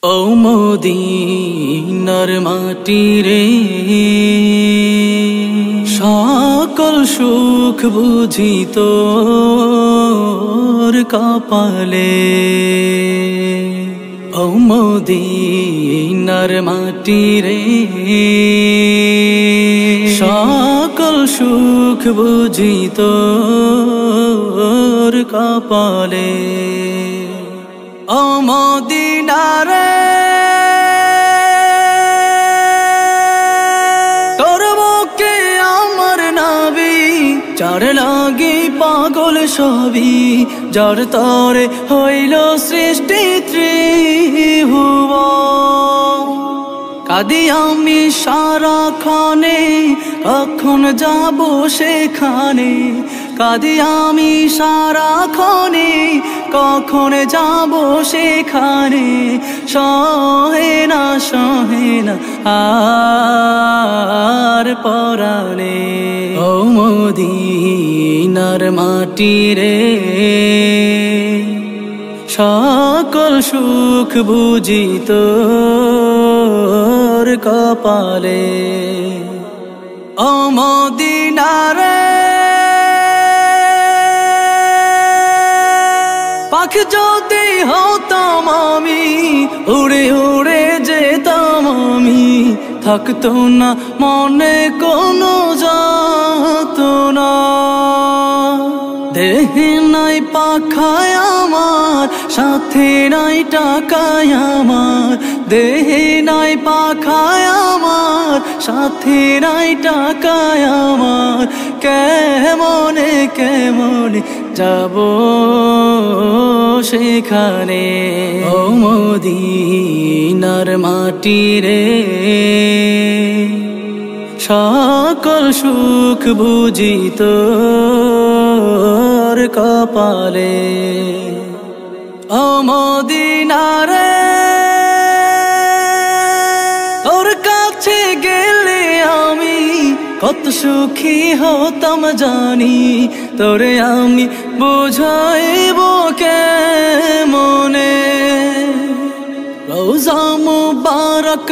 ও মদিনার মাটি রে, সকল সুখ বুঝি তোর কপালে। ও মদিনার মাটি রে, সকল সুখ বুঝি তোর কপালে। ও মদিনা রে, তোর বুকে আমার নবী, যার লাগি পাগল সবই, যার তরে হইল সৃষ্টি ত্রিভুবন। কাঁদি আমি সারাক্ষণে, কখন যাব সেখানে। কাঁদি আমি সারাক্ষণে, কখন যাব সেখানে। সহে না আর পরাণে। ও মদিনার মাটি রে, সকল সুখ বুঝি তোর কপালে। ও মদিনা রে, পাখি যদি হতাম আমি, উড়ে উড়ে যেতাম আমি। থাকতো না মনে কোনো যাতনা। দেহে নাই পাখায় আমার, সাথে নাই টাকায় আমার। দেহে নাই পাখায় আমার, সাথে নাই টাকায় আমার। কেমনে কেমনে যাব সেখানে। ও মদিনার মাটি রে, সকল সুখ বুঝি তোর কপালে। ও মদিনা রে, তোর কাছে গেলে আমি কত সুখী হতাম জানি। তোরে আমি বুঝাইব কেমনে। রওজা মুবারক